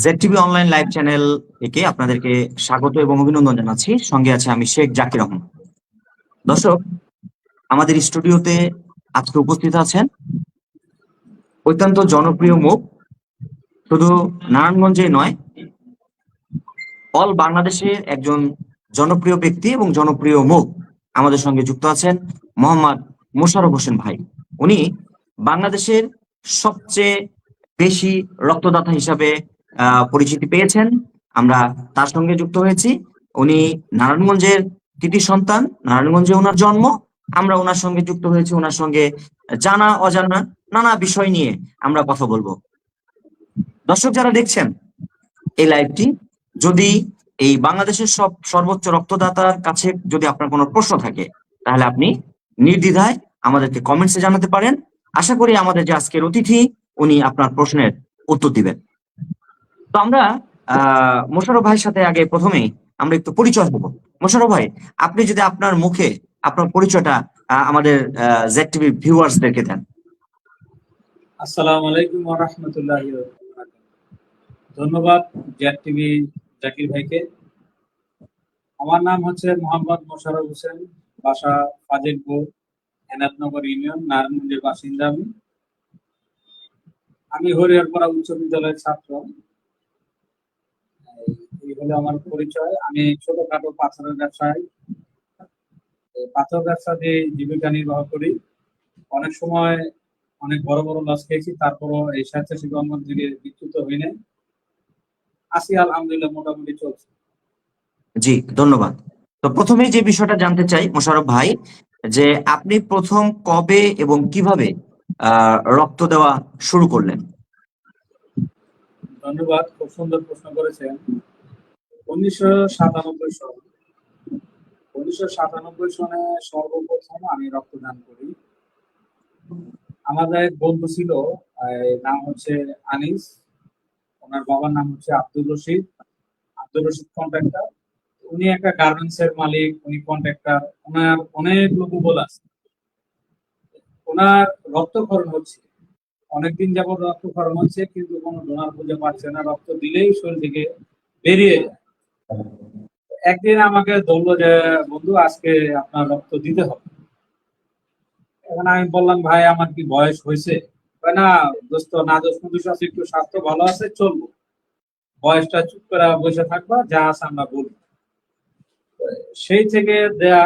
Z TV online live channel থেকে আপনাদেরকে স্বাগত এবং অভিনন্দন জানাচ্ছি। সঙ্গে আছে আমি শেখ জাকির রহমান। দর্শক, আমাদের স্টুডিওতে আজকে উপস্থিত আছেন অত্যন্ত জনপ্রিয় মুখ, শুধু নারায়ণগঞ্জে নয়, অল বাংলাদেশের একজন জনপ্রিয় ব্যক্তি এবং জনপ্রিয় মুখ। আমাদের সঙ্গে যুক্ত আছেন মোহাম্মদ মোশাররফ হোসেন ভাই। উনি বাংলাদেশের সবচেয়ে বেশি রক্তদাতা হিসাবে পরিচিতি পেয়েছেন। আমরা তার সঙ্গে যুক্ত হয়েছি। উনি নারায়ণগঞ্জের কৃতি সন্তান, নারায়ণগঞ্জে ওনার জন্ম। আমরা ওনার সঙ্গে যুক্ত হয়েছি, ওনার সঙ্গে জানা অজানা নানা বিষয় নিয়ে আমরা কথা বলবো। দর্শক যারা দেখছেন এই লাইভটি, যদি এই বাংলাদেশের সর্বোচ্চ রক্তদাতার কাছে যদি আপনার কোনো প্রশ্ন থাকে, তাহলে আপনি নির্দ্বিধায় আমাদেরকে কমেন্টসে জানাতে পারেন। আশা করি আমাদের যে আজকের অতিথি, উনি আপনার প্রশ্নের উত্তর দিবেন। তো আমরা মোশাররফ ভাইয়ের সাথে আগে প্রথমেই আমরা একটু পরিচয় হব। মোশাররফ ভাই, আপনি যদি আপনার মুখে আপনার পরিচয়টা আমাদের জেড টিভি ভিউয়ার্সদেরকে দেন। আসসালামু আলাইকুম ওয়া রাহমাতুল্লাহি ওয়া বারাকাতুহু। ধন্যবাদ জেড টিভি জাকির ভাইকে। আমার নাম হচ্ছে মোহাম্মদ মোশাররফ হোসেন, বাসা ফাজিলপুর, এনায়তনগর ইউনিয়ন, নারায়ণগঞ্জের বাসিন্দা। আমি হরিহরপাড়া উচ্চ বিদ্যালয়ের ছাত্র। এই হলো আমার পরিচয়। আমি ছোটখাটো পাথরের ব্যবসায় পাথর ব্যবসা দিয়ে জীবিকা নির্বাহ করি। অনেক সময় অনেক বড় বড় লস খেয়েছি, তারপরও এই স্বেচ্ছাসেবী অঙ্গন থেকে বিচ্যুত হই নাই। আছি আলহামদুলিল্লাহ, মোটামুটি চলছে। জি, ধন্যবাদ। তো প্রথমেই যে বিষয়টা জানতে চাই মোশাররফ ভাই, যে আপনি প্রথম কবে এবং কিভাবে রক্ত দেওয়া শুরু করলেন? ধন্যবাদ, খুব সুন্দর প্রশ্ন করেছেন। 1997 সাল 1997 সনে সর্বপ্রথম আমি রক্তদান করি। আমাদের এক বন্ধু ছিল, নাম হচ্ছে আনিস, ওনার বাবার নাম হচ্ছে আব্দুর রশিদ কন্ট্রাক্টর। উনি একটা গার্মেন্টস এর মালিক, উনি কন্ট্রাক্টর, ওনার অনেক লোকবল আছে। ওনার রক্তক্ষরণ হচ্ছে, অনেকদিন যাবত রক্তক্ষরণ হচ্ছে, কিন্তু কোনো ডোনার খুঁজে পাচ্ছে না। রক্ত দিলেই শরীর থেকে বেরিয়ে যায়। একদিন আমাকে বললো যে, বন্ধু আজকে আপনার রক্ত দিতে হবে। এখন আমি বললাম, ভাই আমার কি বয়স হয়েছে? না দোস্ত, না দোস্ত আছে, একটু স্বাস্থ্য ভালো আছে, চলবো। বয়সটা চুপ করে বসে থাকবা, যা আছে আমরা বলবো। সেই থেকে দেয়া।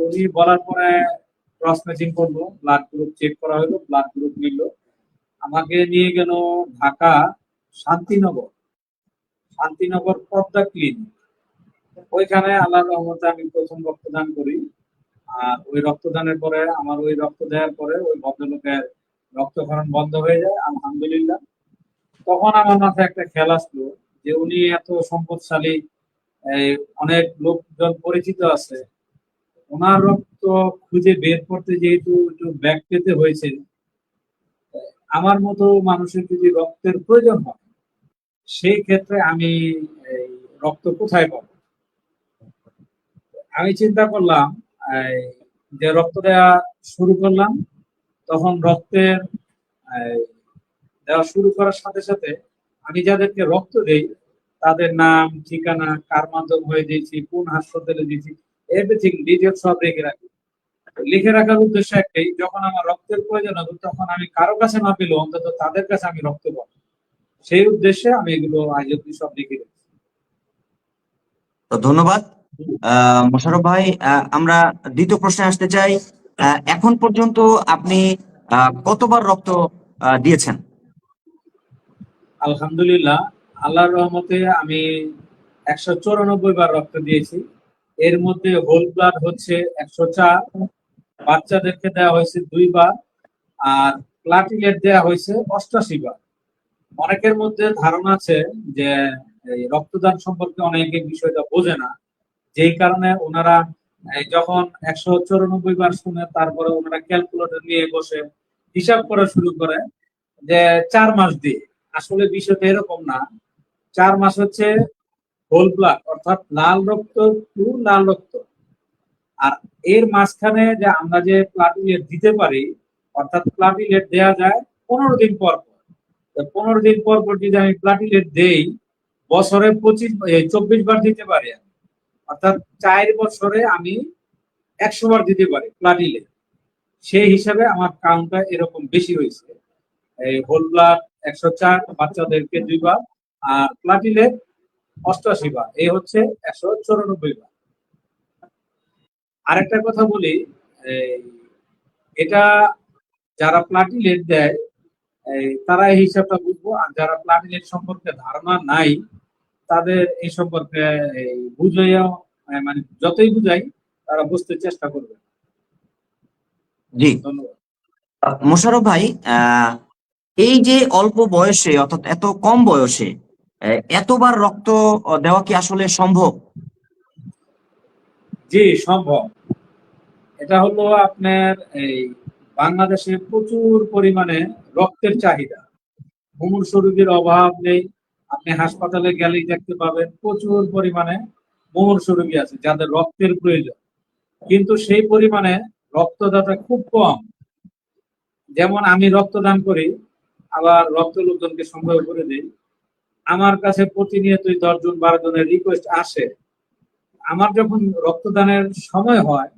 উনি বলার পরে ক্রস ম্যাচিং করলো, ব্লাড গ্রুপ চেক করা হলো, ব্লাড গ্রুপ নিল, আমাকে নিয়ে গেল ঢাকা শান্তিনগর পদ্মা ক্লিনিক। ওইখানে আল্লাহর রহমতে আমি প্রথম রক্তদান করি। আর ওই রক্তদানের পরে, আমার ওই রক্ত দেওয়ার পরে ওই ভদ্রলোকের রক্তক্ষরণ বন্ধ হয়ে যায় আলহামদুলিল্লাহ। তখন আমার মাথায় একটা খেয়াল আসলো যে উনি এত সম্পদশালী, অনেক লোকজন পরিচিত আছে, ওনার রক্ত খুঁজে বের করতে যেহেতু একটু ব্যাক পেতে হয়েছে, আমার মতো মানুষের যদি রক্তের প্রয়োজন হয়, সেই ক্ষেত্রে আমি রক্ত কোথায় পাবো? আমি চিন্তা করলাম, যে রক্ত দেওয়া শুরু করলাম। তখন রক্তের দেওয়া শুরু করার সাথে সাথে আমি যাদেরকে রক্ত দেই তাদের নাম, ঠিকানা, কার মাধ্যম হয়ে দিয়েছি, কোন হাসপাতালে দিয়েছি, এভরিথিং ডিটেল সব রেখে রাখি। লিখে রাখার উদ্দেশ্য একটাই, যখন আমার রক্তের প্রয়োজন হবে তখন আমি কারো কাছে না পেলেও অন্তত তাদের কাছে আমি রক্ত পাবো। সেই উদ্দেশ্যে আমি এগুলো আজ অব্দি সব লিখে রেখেছি। তো ধন্যবাদ মোশাররফ ভাই। আমরা দ্বিতীয় প্রশ্নে আসতে চাই। এখন পর্যন্ত আপনি কতবার রক্ত দিয়েছেন? আলহামদুলিল্লাহ, আল্লাহর রহমতে আমি 194 বার রক্ত দিয়েছি। এর মধ্যে হোল ব্লাড হচ্ছে 104, বাচ্চাদেরকে দেওয়া হয়েছে 2 বার, আর প্লাটিলেট দেওয়া হয়েছে 88 বার। অনেকের মধ্যে ধারণা আছে যে এই রক্তদান সম্পর্কে অনেকে বিষয়টা বোঝে না, যেই কারণে ওনারা যখন 194 বার শুনে, তারপরে ওনারা ক্যালকুলেটর নিয়ে বসে হিসাব করা শুরু করে যে 4 মাস দিয়ে। আসলে বিষয়টা এরকম না। 4 মাস হচ্ছে হোল ব্লাড, অর্থাৎ লাল রক্ত টু লাল রক্ত। আর এর মাঝখানে যে আমরা যে প্লাটিলেট দিতে পারি, অর্থাৎ প্লাটিলেট দেওয়া যায় 15 দিন পর পর। 15 দিন পর পর যদি আমি প্লাটিলেট দেই, বছরে 24 বার দিতে পারি আমি। অর্থাৎ 4 বছরে আমি 100 বার দিতে পারি প্লাটিলে। সেই হিসাবে আমার কাউন্টটা এরকম বেশি হয়েছে। এই হোল ব্লাড 104, বাচ্চাদেরকে 2 বার, আর প্লাটিলে 88 বার, এই হচ্ছে 194 বার। আরেকটা কথা বলি, এটা যারা প্লাটিলেট দেয় তারা এই হিসাবটা বুঝবো, আর যারা প্লাটিলেট সম্পর্কে ধারণা নাই তাদের এই সম্পর্কে বুঝাইয়া মানে যতই বুঝাই তারা বুঝতে চেষ্টা করবে। জি ধন্যবাদ। মোশাররফ ভাই, এই যে অল্প বয়সে অর্থাৎ এত কম বয়সে এতবার রক্ত দেওয়া কি আসলে সম্ভব? জি সম্ভব। এটা হলো আপনার এই বাংলাদেশে প্রচুর পরিমাণে রক্তের চাহিদা, মুমূর্ষু রোগীর অভাব নেই। আপনি হাসপাতালে গেলেই দেখতে পাবেন প্রচুর পরিমাণে মুমূর্ষু রোগী আছে যাদের রক্তের প্রয়োজন, কিন্তু সেই পরিমাণে রক্তদাতা খুব কম। যেমন আমি রক্তদান করি, আবার রক্ত লোকজনকে সংগ্রহ করে দিই। আমার কাছে প্রতিনিয়তই 10 জন 12 জনের রিকোয়েস্ট আসে। আমার যখন রক্তদানের সময় হয়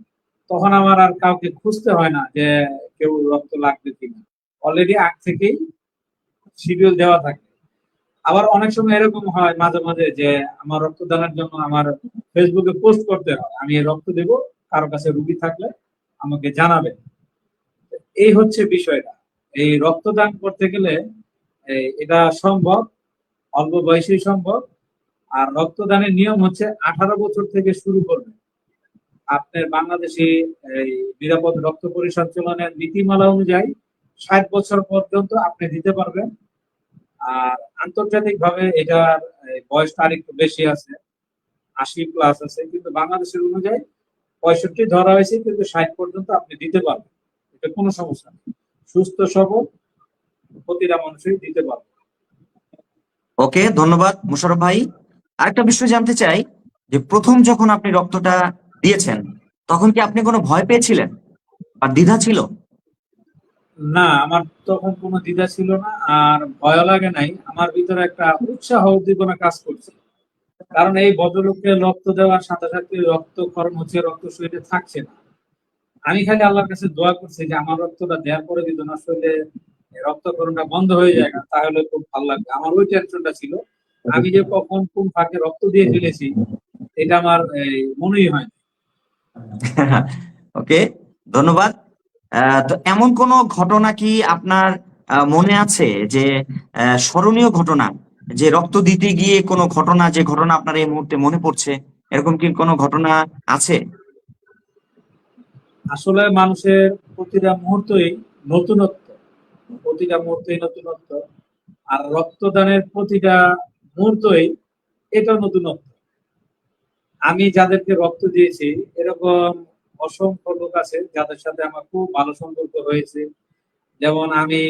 তখন আমার আর কাউকে খুঁজতে হয় না যে কেউ রক্ত লাগবে কিনা, অলরেডি আগ থেকেই শিডিউল দেওয়া থাকে। আবার অনেক সময় এরকম হয় মাঝে মাঝে যে আমার রক্তদানের জন্য আমার ফেসবুকে পোস্ট করতে হয়, আমি রক্ত দেব, কারো কাছে রুগী থাকলে আমাকে জানাবে। এই হচ্ছে বিষয়টা। এই রক্তদান করতে গেলে এটা সম্ভব, অল্প বয়সেই সম্ভব। আর রক্তদানের নিয়ম হচ্ছে 18 বছর থেকে শুরু করবে। আপনার বাংলাদেশে এই নিরাপদ রক্ত পরিসঞ্চালনের নীতিমালা অনুযায়ী 60 বছর পর্যন্ত আপনি দিতে পারবেন। আর আন্তর্জাতিক ভাবে এটার বয়সটা আরেকটু বেশি আছে, 80+ আছে, কিন্তু বাংলাদেশের অনুযায়ী 65 ধরা হয়েছে, কিন্তু 60 পর্যন্ত আপনি দিতে পারবেন, এটা কোনো সমস্যা নেই। সুস্থ সবল প্রতিটা মানুষই দিতে পারবে। ওকে, ধন্যবাদ মোশাররফ ভাই। আরেকটা বিষয় জানতে চাই যে প্রথম যখন আপনি রক্তটা দিয়েছেন তখন কি আপনি কোনো ভয় পেয়েছিলেন আর দ্বিধা ছিল? না, আমার তখন কোনো দ্বিধা ছিল না, আর ভয় লাগে নাই। আমার ভিতরে একটা উৎসাহ উদ্দীপনা কাজ করছে, কারণ এই ভদ্রলোককে রক্ত দেওয়ার সাথে সাথে রক্তক্ষরণ হচ্ছে, রক্ত শরীরে থাকছে না। আমি খালি আল্লাহর কাছে দোয়া করছি যে আমার রক্তটা দেওয়ার পরে যদি না শরীরে রক্তক্ষরণটা বন্ধ হয়ে যায় তাহলে খুব ভালো লাগবে। আমার ওই টেনশনটা ছিল, আমি যে কখন কোন ফাঁকে রক্ত দিয়ে ফেলেছি এটা আমার মনেই হয় না। ওকে, ধন্যবাদ। তো এমন কোন ঘটনা কি আপনার মনে আছে যে স্মরণীয় ঘটনা, যে রক্ত দিতে গিয়ে কোনো ঘটনা, যে ঘটনা আপনার এই মুহূর্তে মনে পড়ছে, এরকম কি কোনো ঘটনা আছে? আসলে মানুষের প্রতিটা মুহূর্তই নতুনত্ব, প্রতিটা মুহূর্তেই নতুনত্ব, আর রক্তদানের প্রতিটা মুহূর্তই এটা নতুনত্ব। আমি যাদেরকে রক্ত দিয়েছি এরকম অসংখ্য লোক আছে যাদের সাথে আমার খুব ভালো সম্পর্ক হয়েছে। যেমন আমি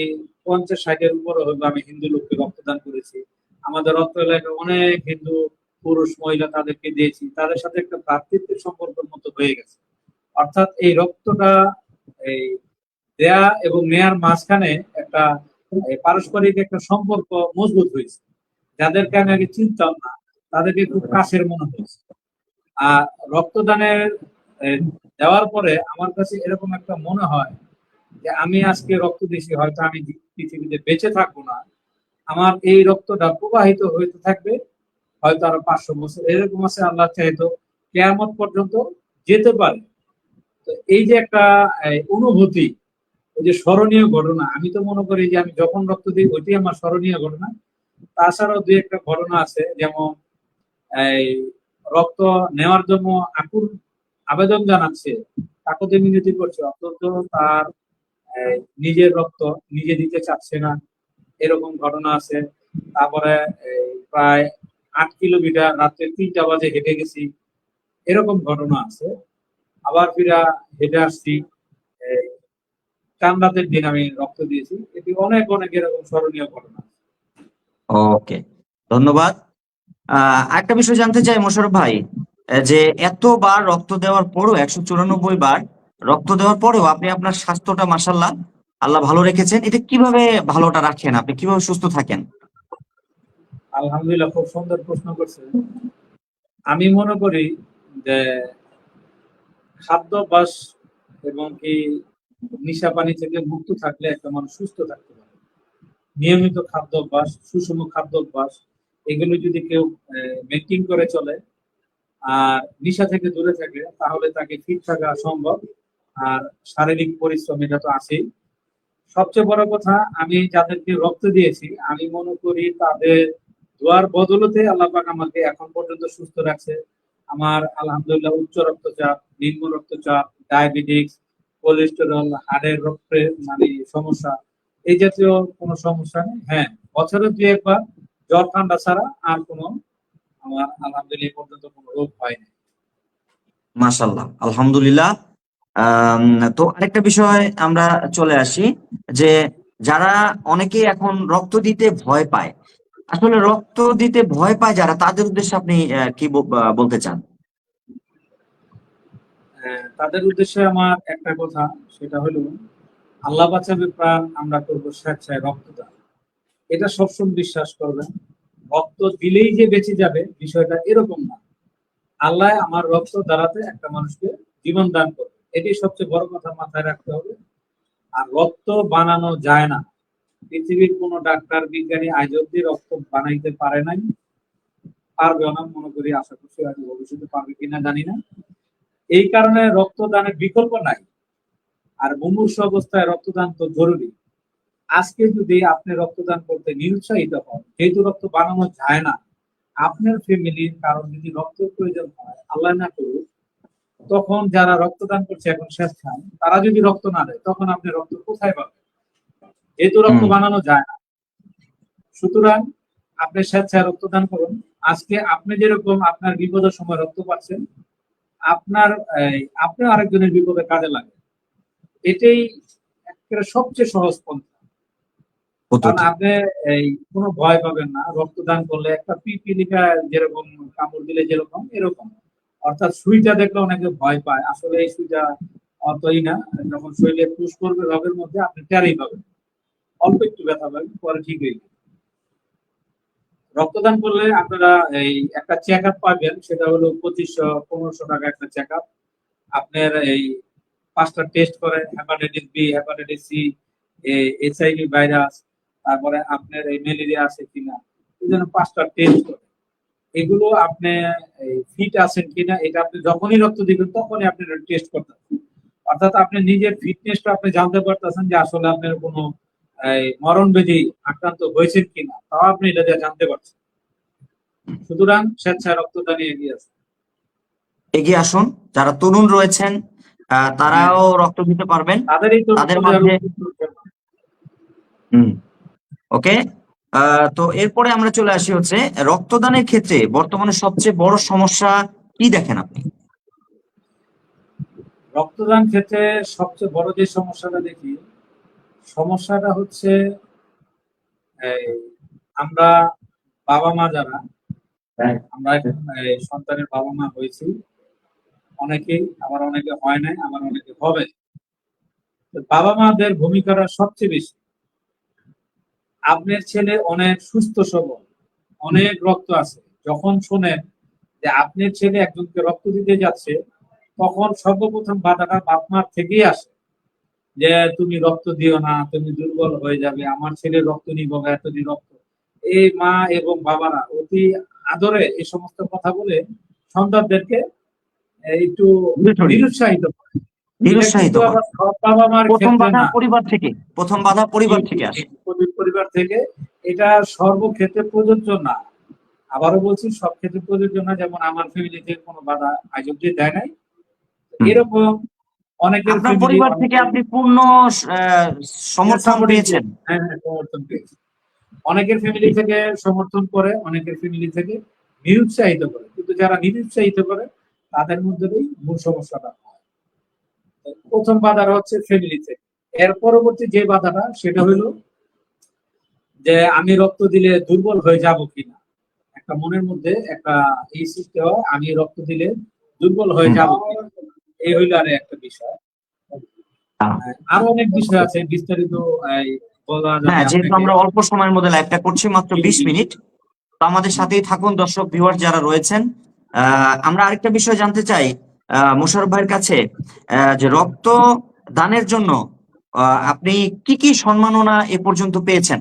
50-60-এর উপরে হইবো আমি হিন্দু লোককে রক্তদান করেছি। আমাদের রক্ত এলাকায় অনেক হিন্দু পুরুষ মহিলা তাদেরকে দিয়েছি, তাদের সাথে একটা ভ্রাতৃত্বের সম্পর্কের মতো হয়ে গেছে। অর্থাৎ এই রক্তটা এই দেয়া এবং নেয়ার মাঝখানে একটা পারস্পরিক একটা সম্পর্ক মজবুত হয়েছে। যাদেরকে আমি আগে চিনতাম না তাদেরকে খুব কাছের মনে হয়েছে। আর রক্তদানের দেওয়ার পরে আমার কাছে এরকম একটা মনে হয় যে আমি আজকে রক্ত দিয়েছি, হয়তো আমি পৃথিবীতে বেঁচে থাকবো না, আমার এই রক্তটা প্রবাহিত হইতে থাকবে হয়তো আরো 500 বছর, এরকম আছে আল্লাহ চাইতো কিয়ামত পর্যন্ত যেতে পারে। তো এই যে একটা অনুভূতি, ওই যে স্মরণীয় ঘটনা, আমি তো মনে করি যে আমি যখন রক্ত দিই ওইটাই আমার স্মরণীয় ঘটনা। তাছাড়াও দুই একটা ঘটনা আছে, যেমন এই রক্ত নেওয়ার জন্য আকুল আবেদন জানাচ্ছে, কাকুতি মিনতি করছে, অথচ তার নিজের রক্ত নিজে দিতে চাচ্ছে না, এরকম ঘটনা আছে। তারপরে প্রায় 8 কিলোমিটার রাত্রে 3টা বাজে হেঁটে গেছি, এরকম ঘটনা আছে। আবার ফিরা হেঁটে আসছি, চাঁদ রাতের দিন আমি রক্ত দিয়েছি। এটি অনেক অনেক এরকম স্মরণীয় ঘটনা। ওকে, ধন্যবাদ। একটা বিষয় জানতে চাই মোশাররফ ভাই, যে এতবার রক্ত দেওয়ার পরও 194 বার রক্ত দেওয়ার পরেও আপনি আপনার স্বাস্থ্যটা মাশাআল্লাহ আল্লাহ ভালো রেখেছেন, এটা কিভাবে ভালোটা রাখেন? আপনি কিভাবে সুস্থ থাকেন? আলহামদুলিল্লাহ, খুব সুন্দর প্রশ্ন করছেন। আমি মনে করি যে খাদ্যাভ্যাস এবং কি নিশা পানি থেকে মুক্ত থাকলে একটা মানুষ সুস্থ থাকতে পারে। নিয়মিত খাদ্যাভ্যাস, সুষম খাদ্যাভ্যাস, এগুলো যদি কেউ মেনটেন করে চলে আর নেশা থেকে দূরে থাকে, তাহলে তাকে ফিট থাকা সম্ভব। আর শারীরিক পরিশ্রম এটা তো আছেই। সবচেয়ে বড় কথা, আমি যাদেরকে রক্ত দিয়েছি, আমি মনে করি তাদের দোয়ার বদলতে আল্লাহ পাক আমাকে এখন পর্যন্ত সুস্থ রাখছে। আমার আলহামদুলিল্লাহ উচ্চ রক্তচাপ, নিম্ন রক্তচাপ, ডায়াবেটিস, কোলেস্টেরল, হাড়ের রক্তের মানে সমস্যা, এই জাতীয় কোনো সমস্যা নেই। হ্যাঁ, বছরে দুই একবার জ্বর ঠান্ডা ছাড়া আর কোনো আমার আলহামদুলিল্লাহ এই পর্যন্ত কোনো রোগ হয়নি। মাশাআল্লাহ, আলহামদুলিল্লাহ। তো আরেকটা বিষয় আমরা চলে আসি, যে যারা অনেকেই এখন রক্ত দিতে ভয় পায়, আসলে রক্ত দিতে ভয় পায় যারা, তাদের উদ্দেশ্যে আপনি কি বলতে চান? তাদের উদ্দেশ্যে আমার একটা কথা, সেটা হলো আল্লাহ বাঁচাবে প্রাণ, আমরা করবো স্বেচ্ছায় রক্তদান। এটা সবসময় বিশ্বাস করবেন। রক্ত দিলেই যে বেঁচে যাবে বিষয়টা এরকম না। আল্লাহ আমার রক্ত দ্বারাতে একটা মানুষকে জীবন দান করবে, এটাই সবচেয়ে বড় কথা মাথায় রাখতে হবে। আর রক্ত বানানো যায় না। পৃথিবীর কোনো ডাক্তার বিজ্ঞানী আজ অব্দি রক্ত বানাইতে পারে নাই, পারবেও না মনে করি। আশা করছি হয়তো ভবিষ্যতে পারবে কিনা জানি না। এই কারণে রক্তদানের বিকল্প নাই। আর মুমূর্ষু অবস্থায় রক্তদান তো জরুরি। আজকে যদি আপনি রক্তদান করতে নিরুৎসাহিত হন, যেহেতু রক্ত বানানো যায় না, আপনার ফ্যামিলির কারণ যদি রক্তের প্রয়োজন হয়, আল্লাহ না করুক, তখন যারা রক্তদান করছে এখন স্বেচ্ছায়, তারা যদি রক্ত না দেয়, তখন আপনি রক্ত কোথায় পাবেন? যেহেতু রক্ত বানানো যায় না, সুতরাং আপনি স্বেচ্ছায় রক্তদান করুন। আজকে আপনি যেরকম আপনার বিপদের সময় রক্ত পাচ্ছেন, আপনার আপনি আরেকজনের বিপদে কাজে লাগে। এটাই একেবারে সবচেয়ে সহজ পন্থা। কারণ আপনি এই কোনো ভয় পাবেন না। রক্তদান করলে একটা পিপিলিকা যেরকম কামড় দিলে যেরকম, এরকম। অর্থাৎ সুইটা দেখলে অনেকে ভয় পায়, আসলে এই সুইটা অতই না। যখন শরীরে পুশ করবে রগের মধ্যে, আপনি টেরই পাবেন, অল্প একটু ব্যথা পাবেন, পরে ঠিক হয়ে যাবে। রক্তদান করলে আপনারা এই একটা চেক আপ পাবেন, সেটা হলো 2500-1500 টাকা একটা চেক আপ। আপনার এই 5টা টেস্ট করে, hepatitis B, hepatitis C, HIV virus, তারপরে আপনার এই ম্যালেরিয়া আছে কিনা, এই জন্য 5টা টেস্ট করে। এগুলো আপনি ফিট আছেন কিনা, এটা আপনি যখনই রক্ত দিবেন তখনই আপনি টেস্ট করতে, অর্থাৎ আপনি নিজের ফিটনেসটা আপনি জানতে পারতেছেন যে আসলে আপনার কোনো মরণ ব্যাধি আক্রান্ত হয়েছেন কিনা, তাও আপনি এটা দিয়ে জানতে পারছেন। সুতরাং স্বেচ্ছায় রক্তদানে এগিয়ে আসুন। যারা তরুণ রয়েছেন তারাও রক্ত দিতে পারবেন, তাদের মাঝে। ওকে, তো এরপরে আমরা চলে আসি হচ্ছে রক্তদানের ক্ষেত্রে বর্তমানে সবচেয়ে বড় সমস্যা কি দেখেন আপনি? রক্তদান ক্ষেত্রে সবচেয়ে বড় যে সমস্যাটা দেখি, সমস্যাটা হচ্ছে আমরা বাবা মা যারা, আমরা সন্তানের বাবা মা হয়েছি অনেকেই, আবার অনেকে হয় নাই, আবার অনেকে হবে। বাবা মাদের ভূমিকাটা সবচেয়ে বেশি। আপনার ছেলে অনেক সুস্থ সবল, অনেক রক্ত আছে, যখন শোনেন যে আপনার ছেলে একজনকে রক্ত দিতে যাচ্ছে, তখন সর্বপ্রথম বাধাটা বাপ মার থেকেই আসে, যে তুমি রক্ত দিও না, তুমি দুর্বল হয়ে যাবে, আমার ছেলের রক্ত নিব, এতদিন রক্ত। এই মা এবং বাবারা অতি আদরে এই সমস্ত কথা বলে সন্তানদেরকে একটু নিরুৎসাহিত করে। বাবা মার ক্ষেত্রে না, প্রথম বাধা পরিবার থেকে আসে। পরিবার থেকে। এটা সর্বক্ষেত্রে প্রযোজ্য না। আবারও বলছি, সব ক্ষেত্রে প্রযোজ্য না। যেমন আমার ফ্যামিলিতে কোনো বাধা আজ অব্দি দেয় নাই, এরকম অনেকের পরিবার থেকে আপনি পূর্ণ সমর্থন পেয়েছেন। হ্যাঁ, সমর্থন পেয়েছি। অনেকের ফ্যামিলি থেকে সমর্থন করে, অনেকের ফ্যামিলি থেকে নিরুৎসাহিত করে, কিন্তু যারা নিরুৎসাহিত করে তাদের মধ্যেই মূল সমস্যাটা হয়। প্রথম বাধাটা হচ্ছে ফ্যামিলি থেকে। এর পরবর্তী যে বাধাটা, সেটা হলো যে আমি রক্ত দিলে দুর্বল হয়ে যাব কিনা, একটা মনের মধ্যে একটা এই সৃষ্টি হয়, আমি রক্ত দিলে দুর্বল হয়ে যাব কিনা। এই হইল আর একটা বিষয়। আরো অনেক বিষয় আছে, বিস্তারিত বলা যাবে। যেহেতু আমরা অল্প সময়ের মধ্যে লাইভটা করছি, মাত্র 20 মিনিট, তো আমাদের সাথেই থাকুন দর্শক ভিউয়ার যারা রয়েছেন। আমরা আরেকটা বিষয় জানতে চাই মোশাররফ ভাইয়ের কাছে, যে রক্ত দানের জন্য আপনি কি কি সম্মাননা এ পর্যন্ত পেয়েছেন?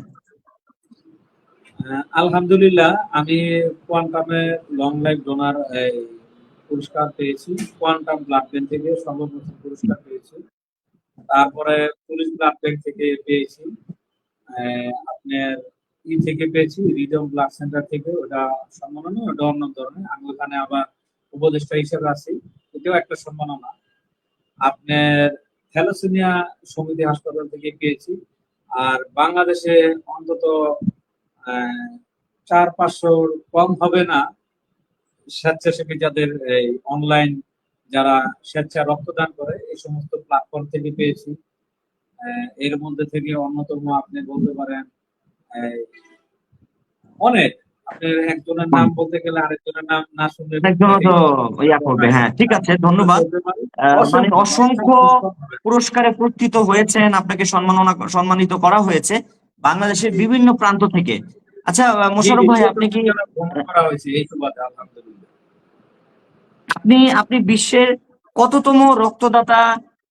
আলহামদুলিল্লাহ, আমি কোয়ান্টামে লং লাইফ ডোনার পুরস্কার পেয়েছি। কোয়ান্টাম ব্লাড ব্যাংক থেকে সর্বপ্রথম পুরস্কার পেয়েছি। তারপরে পুলিশ ব্লাড ব্যাংক থেকে পেয়েছি। আপনার থেকে পেয়েছি রিজম ব্লাড সেন্টার থেকে, ওটা সম্মাননা, ওটা অন্য ধরনের। আমি ওখানে আবার উপদেষ্টা হিসেবে আছি, এটাও একটা সম্মাননা। আপনার থ্যালাসেমিয়া সমিতি হাসপাতাল থেকে পেয়েছি। আর বাংলাদেশে অন্তত 400-500 কম হবে না স্বেচ্ছাসেবী যাদের এই অনলাইন যারা স্বেচ্ছা রক্তদান করে, এই সমস্ত প্ল্যাটফর্ম থেকে পেয়েছি। এর মধ্যে থেকে অন্যতম আপনি বলতে পারেন অনেক, আপনার একজনের নাম বলতে গেলে আরেকজনের নাম না শুনলে একজনও তো ইয়া করবে। হ্যাঁ, ঠিক আছে, ধন্যবাদ। মানে অসংখ্য পুরস্কারে পুরস্কৃত হয়েছেন, আপনাকে সম্মানিত করা হয়েছে বাংলাদেশের বিভিন্ন প্রান্ত থেকে। আচ্ছা মোশাররফ ভাই, আপনি কি করা হয়েছে এই সুবাদে আলহামদুলিল্লাহ। আপনি বিশ্বের কততম রক্তদাতা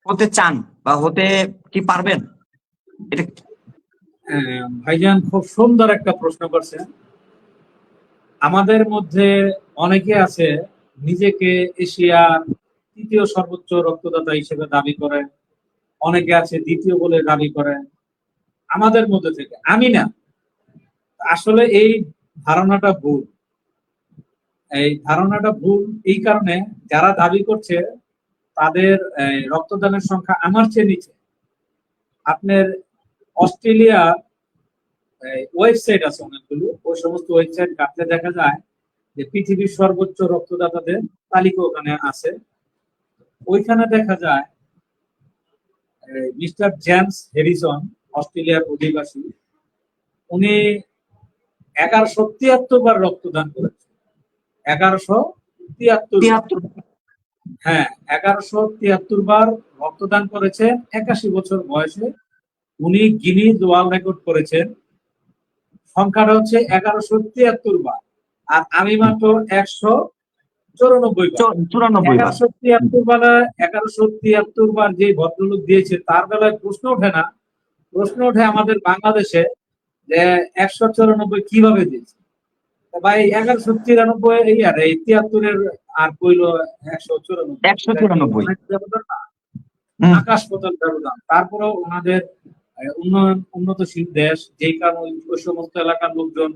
হতে চান বা হতে কি পারবেন? এটা ভাইজান খুব সুন্দর একটা প্রশ্ন করছেন। আমাদের মধ্যে অনেকে আছে নিজেকে এশিয়ার তৃতীয় সর্বোচ্চ রক্তদাতা হিসেবে দাবি করে, অনেকে আছে দ্বিতীয় বলে দাবি করে। আমাদের মধ্যে থেকে আমি না, আসলে এই ধারণাটা ভুল। এই ধারণাটা ভুল এই কারণে, যারা দাবি করছে তাদের রক্তদানের সংখ্যা আমার চেয়ে নিচে। আপনার অস্ট্রেলিয়া ওয়েবসাইট আছে অনেকগুলো, ওই সমস্ত ওয়েবসাইট ঘাটলে দেখা যায় যে পৃথিবীর সর্বোচ্চ রক্তদাতাদের তালিকা ওখানে আছে। ওইখানে দেখা যায় মিস্টার জেমস হ্যারিসন, অস্ট্রেলিয়ার অধিবাসী, উনি 1173 বার রক্তদান করেছেন। 1173, হ্যাঁ 1173 বার রক্তদান করেছেন 81 বছর বয়সে। উনি গিনিজ ওয়ার্ল্ড রেকর্ড করেছেন। সংখ্যাটা হচ্ছে 1173 বার, আর আমি মাত্র 194 বার। 1173 বার যে ভদ্রলোক দিয়েছে তার বেলায় প্রশ্ন ওঠে না। প্রশ্ন ওঠে আমাদের বাংলাদেশে যে 194 কিভাবে দিয়েছে। ভাই 1193 এই আর এই 73-এর আর কইলো 194, আকাশ পাতাল ব্যবধান। তারপরেও ওনাদের উন্নতশীল দেশ, যেই কারণে ওই সমস্ত এলাকার লোকজন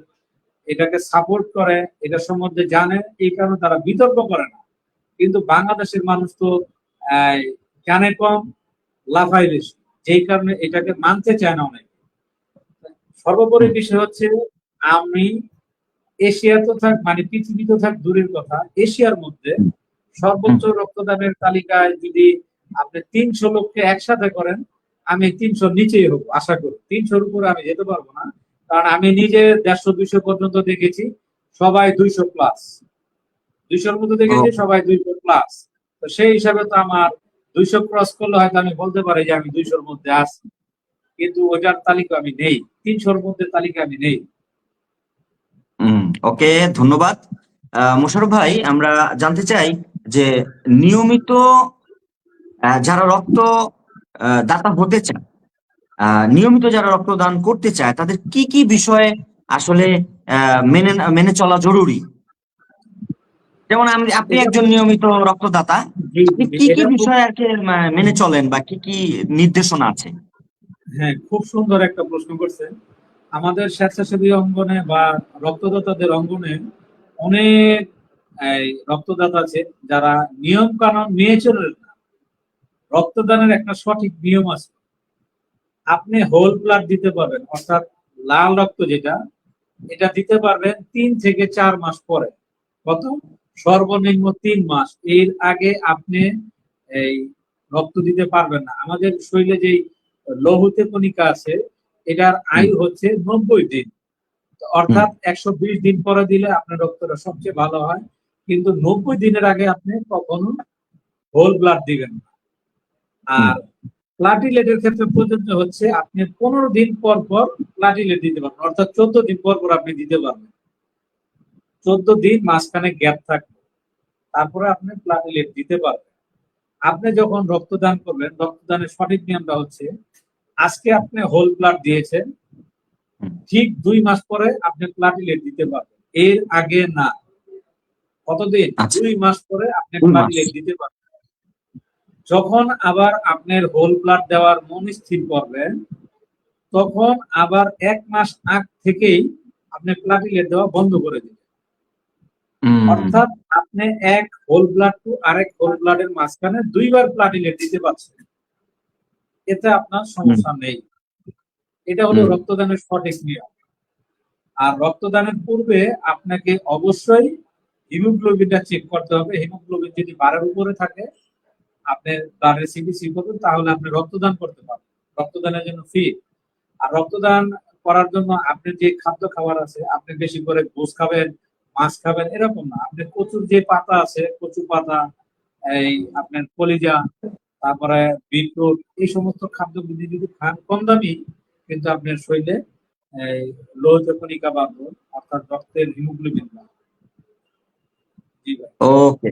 এটাকে সাপোর্ট করে, এটা সম্বন্ধে জানে, এই কারণে তারা বিতর্ক করে না। কিন্তু বাংলাদেশের মানুষ তো জানে কম, লাফাই বেশি, যেই কারণে এটাকে মানতে চায় না অনেক। সর্বোপরি বিষয় হচ্ছে, আমি এশিয়াতে থাক মানে পৃথিবীতে থাক দূরের কথা, এশিয়ার মধ্যে সর্বোচ্চ রক্তদানের তালিকায় যদি আপনি 300 লোককে একসাথে করেন, আমি 300 নিচেই হবো আশা করি। 300-র উপরে আমি যেতে পারবো না, কারণ আমি নিজে 150-200 পর্যন্ত দেখেছি, সবাই 200 প্লাস। 200-র মধ্যে দেখেছি সবাই 200 প্লাস। তো সেই হিসাবে তো আমার 200 ক্রস করলে হয়তো আমি বলতে পারি যে আমি 200-র মধ্যে আছি, কিন্তু ওটার তালিকা আমি নেই, 300-র মধ্যে তালিকা আমি নেই। ওকে, ধন্যবাদ মোশাররফ ভাই। আমরা জানতে চাই যে নিয়মিত যারা রক্ত দাতা হতে চায়, নিয়মিত যারা রক্তদান করতে চায়, তাদের কি কি বিষয়ে আসলে মেনে চলা জরুরি? যেমন আপনি একজন নিয়মিত রক্তদাতা, কি কি বিষয়ে আর কি মেনে চলেন বা কি কি নির্দেশনা আছে? হ্যাঁ, খুব সুন্দর একটা প্রশ্ন করছেন। আমাদের স্বেচ্ছাসেবী অঙ্গনে বা রক্তদাতাদের অঙ্গনে অনেক রক্তদাতা আছে যারা নিয়ম কানুন মেনে চলেন না। রক্তদানের একটা সঠিক নিয়ম আছে। আপনি হোল ব্লাড দিতে পারবেন, অর্থাৎ লাল রক্ত যেটা, এটা দিতে পারবেন 3 থেকে 4 মাস পরে। কত? সর্বনিম্ন 3 মাস। এর আগে আপনি এই রক্ত দিতে পারবেন না। আমাদের শরীরে যে লৌহতে কণিকা আছে, এটার আয়ু হচ্ছে 90 দিন, অর্থাৎ 120 দিন পরে দিলে আপনার রক্তটা সবচেয়ে ভালো হয়। কিন্তু 90 দিনের আগে আপনি কখনো হোল ব্লাড দিবেন না। আর প্লাটিলেটের ক্ষেত্রে প্রযোজ্য হচ্ছে, আপনি 15 দিন পর পর প্লাটিলেট দিতে পারবেন, অর্থাৎ 14 দিন পর পর আপনি দিতে পারবেন। 14 দিন মাঝখানে গ্যাপ থাকবে, তারপরে আপনি প্লাটিলেট দিতে পারবেন। আপনি যখন রক্তদান করবেন, রক্তদানের সঠিক নিয়মটা হচ্ছে, আজকে আপনি হোল ব্লাড দিয়েছেন, ঠিক 2 মাস পরে আপনি প্লাটিলেট দিতে পারবেন, এর আগে না। কতদিন? আচ্ছা, 2 মাস পরে আপনি 2 মাস। প্লাটিলেট দিতে পারবেন। যখন আবার আপনার হোল ব্লাড দেওয়ার মন স্থির করবেন, তখন আবার 1 মাস আগ থেকেই আপনি প্লাটিলেট দেওয়া বন্ধ করে দিবেন। অর্থাৎ আপনি এক হোল ব্লাড টু আরেক হোল ব্লাডের মাঝখানে 2 বার প্লাটিলেট দিতে পারছেন, এতে আপনার সমস্যা নেই। এটা হলো রক্তদানের সঠিক নিয়ম। আর রক্তদানের পূর্বে আপনাকে অবশ্যই হিমোগ্লোবিনটা চেক করতে হবে। হিমোগ্লোবিন যদি 12-এর উপরে থাকে, আপনি ব্লাডের সিবিসি করবেন, তাহলে আপনি রক্তদান করতে পারবেন। রক্তদানের জন্য ফিট। আর রক্তদান করার জন্য আপনি যে খাদ্য খাবার আছে, আপনি বেশি করে গোস খাবেন, মাছ খাবেন, এরকম না। আপনি কচুর যে পাতা আছে, কচু পাতা, এই আপনার কলিজা, তারপরে বিটরুট, এই সমস্ত খাদ্যগুলি যদি খান কম দামি, কিন্তু আপনার শরীরে এই লোহিত কণিকা বাড়বে, অর্থাৎ রক্তের হিমোগ্লোবিন বাড়বে। জি ভাই। ওকে,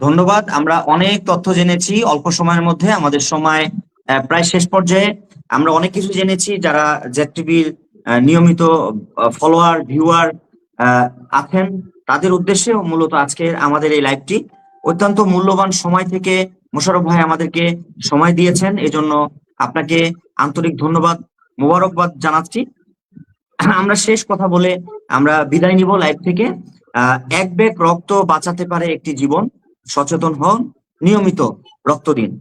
ধন্যবাদ। আমরা অনেক তথ্য জেনেছি অল্প সময়ের মধ্যে। আমাদের সময় প্রায় শেষ পর্যায়ে। আমরা অনেক কিছু জেনেছি। যারা জেড টিভির নিয়মিত ফলোয়ার ভিউয়ার আছেন, তাদের উদ্দেশ্যে মূলত আজকে আমাদের এই লাইভটি। অত্যন্ত মূল্যবান সময় থেকে মোশাররফ ভাই আমাদেরকে সময় দিয়েছেন, এজন্য আপনাকে আন্তরিক ধন্যবাদ, মোবারকবাদ জানাচ্ছি। আমরা শেষ কথা বলে আমরা বিদায় নিব লাইভ থেকে। এক ব্যাগ রক্ত বাঁচাতে পারে একটি জীবন, সচেতন হন, নিয়মিত রক্ত দিন।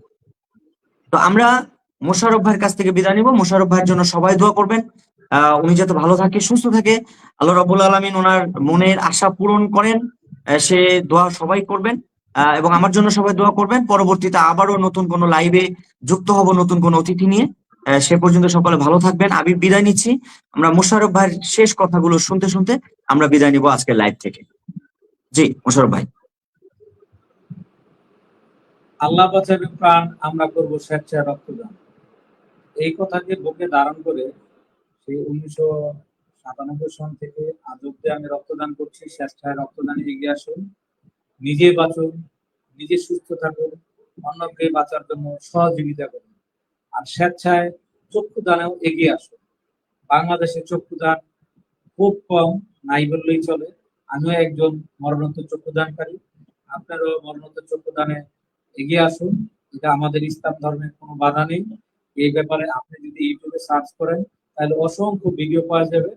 তো আমরা মোশাররফ ভাইয়ের কাছ থেকে বিদায় নিব। মোশাররফ ভাইয়ের জন্য সবাই দোয়া করবেন, উনি যাতে ভালো থাকে, সুস্থ থাকে, আল্লাহ রাব্বুল আলামিন ওনার মনের আশা পূরণ করেন, সে দোয়া সবাই করবেন। এবং আমার জন্য সবাই দোয়া করবেন। পরবর্তীতে আবারও নতুন কোনো লাইভে যুক্ত হব নতুন কোনো অতিথি নিয়ে। সে পর্যন্ত সকলে ভালো থাকবেন। আমি বিদায় নিচ্ছি। আমরা মোশাররফ ভাইয়ের শেষ কথাগুলো শুনতে শুনতে আমরা বিদায় নিব আজকের লাইভ থেকে। জি মোশাররফ ভাই। আল্লাহ বাঁচাবে প্রাণ, আমরা করব স্বেচ্ছায় রক্তদান। এই কথাকে বুকে ধারণ করে সেই 1997 সন থেকে আজ অব্দি আমি রক্তদান করছি। স্বেচ্ছায় রক্তদানে এগিয়ে আসুন, নিজে বাঁচুন, নিজে সুস্থ থাকুন, অন্যকে বাঁচার জন্য সহযোগিতা করুন। আর স্বেচ্ছায় চক্ষুদানেও এগিয়ে আসুন। বাংলাদেশে চক্ষুদান খুব কম, নাই বললেই চলে। আমিও একজন মরণোত্তর চক্ষুদানকারী। আপনারাও মরণোত্তর চক্ষুদানে এগিয়ে আসুন। এটা আমাদের ইসলাম ধর্মের কোনো বাধা নেই। এই ব্যাপারে আপনি যদি ইউটিউবে সার্চ করেন, তাহলে অসংখ্য ভিডিও পাওয়া যাবে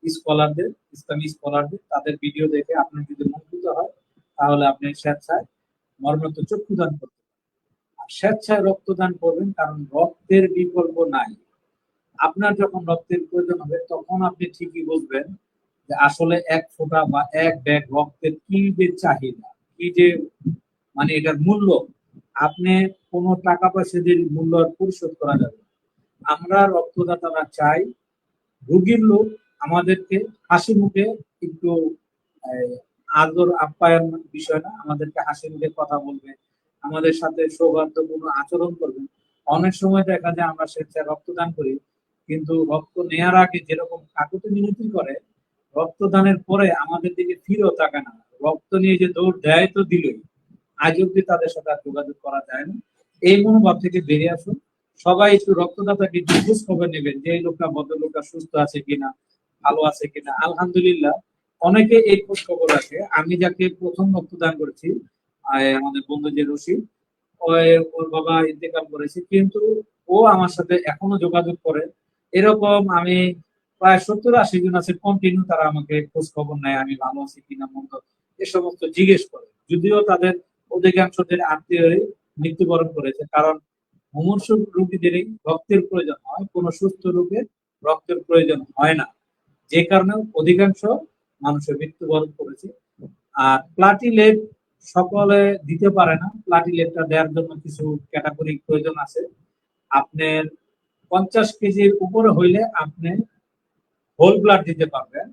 স্কলারদের, ইসলামী স্কলারদের। তাদের ভিডিও দেখে আপনি যদি মুগ্ধ হয়, তাহলে আপনি স্বেচ্ছায় মরণোত্তর চক্ষুদান করতে পারেন। আর স্বেচ্ছায় রক্তদান করবেন, কারণ রক্তের বিকল্প নাই। আপনার যখন রক্তের প্রয়োজন হবে, তখন আপনি ঠিকই বুঝবেন যে আসলে এক ফোঁটা বা এক ব্যাগ রক্তের কি যে চাহিদা, কি যে মানে এটার মূল্য। আপনি কোনো টাকা পয়সা দিয়ে মূল্য পরিশোধ করা যাবে না। আমরা রক্তদাতারা চাই রোগীর লোক আমাদেরকে হাসি মুখে একটু আদর আপ্যায়ন বিষয় না, আমাদেরকে হাসি মুখে কথা বলবে, আমাদের সাথে সৌহার্দ্যপূর্ণ আচরণ করবে। অনেক সময় দেখা যায় আমরা স্বেচ্ছায় রক্তদান করি, কিন্তু রক্ত নেওয়ার আগে যেরকম কাকুতি মিনতি করে, রক্তদানের পরে আমাদের দিকে ফিরেও তাকায় না। রক্ত নিয়ে যে দৌড় দেয় তো দিলই, আজ অব্দি তাদের সাথে আর যোগাযোগ করা যায় না। এই মনোভাব থেকে বেরিয়ে আসুন। সবাই একটু রক্তদাতাকে একটু খোঁজ খবর নেবেন যে এই লোকটা, ভদ্রলোকটা সুস্থ আছে কিনা, ভালো আছে কিনা। আলহামদুলিল্লাহ, অনেকে এই খোঁজ খবর রাখে। আমি যাকে প্রথম রক্তদান করেছি, আমাদের বন্ধু যে রশিদ, ওর বাবা ইন্তেকাল করেছে, কিন্তু ও আমার সাথে এখনো যোগাযোগ করে। এরকম আমি প্রায় 70-80 জন আছে কন্টিনিউ, তারা আমাকে খোঁজ খবর নেয়, আমি ভালো আছি কিনা, মন্দ এ সমস্ত জিজ্ঞেস করে। যদিও তাদের অধিকাংশদের আত্মীয়ই মৃত্যুবরণ করেছে, কারণ মুমূর্ষু রোগীদেরই রক্তের প্রয়োজন হয়, কোনো সুস্থ রোগের রক্তের প্রয়োজন হয় না, যে কারণে অধিকাংশ মানুষের মৃত্যুবরণ করেছে। আর প্লাটিলেট সকলে দিতে পারে না। প্লাটিলেটটা দেওয়ার জন্য কিছু ক্যাটাগরি প্রয়োজন আছে। আপনার 50 কেজির উপরে হইলে আপনি হোল ব্লাড দিতে পারবেন।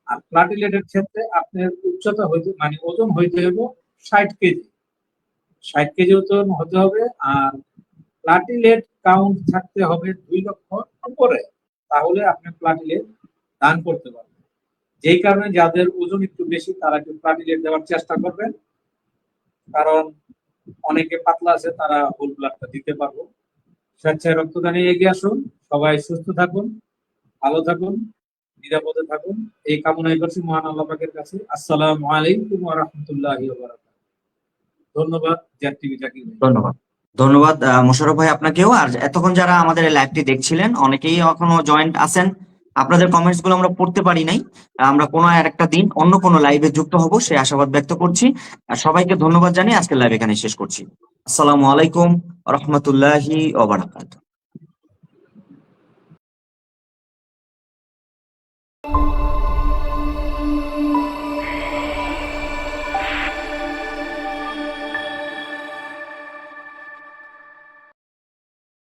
আর প্লাটিলেটের ক্ষেত্রে আপনার উচ্চতা হইতে মানে ওজন হইতে হবে 60 কেজি। 60 কেজি ওজন হতে হবে। আর প্লাটিলেট কাউন্ট থাকতে হবে 2 লক্ষ উপরে, তাহলে আপনি প্লাটিলেট দান করতে পারবেন। যেই কারণে যাদের ওজন একটু বেশি তারা একটু প্লাটিলেট দেওয়ার চেষ্টা করবেন, কারণ অনেকে পাতলা আছে, তারা হোল ব্লাডটা দিতে পারবো। স্বেচ্ছায় রক্তদানে এগিয়ে আসুন। সবাই সুস্থ থাকুন, ভালো থাকুন, নিরাপদে থাকুন, এই কামনাই করছি মহান আল্লাহ পাকের কাছে। আসসালামু আলাইকুম ওয়া রাহমাতুল্লাহি ওয়া বারাকাতুহু। ধন্যবাদ জেড টিভি জাকির ভাই। ধন্যবাদ। ধন্যবাদ মোশাররফ ভাই আপনাকেও। আর এতক্ষণ যারা আমাদের লাইভটি দেখছিলেন, অনেকেই এখনো জয়েন্ট আছেন। আপনাদের কমেন্টস গুলো আমরা পড়তে পারি নাই। আমরা কোনো আর একটা দিন অন্য কোনো লাইভে যুক্ত হব সেই আশাবাদ ব্যক্ত করছি। আর সবাইকে ধন্যবাদ জানিয়ে আজকের লাইভ এখানে শেষ করছি। আসসালামু আলাইকুম ওয়া রাহমাতুল্লাহি ওয়া বারাকাতুহু।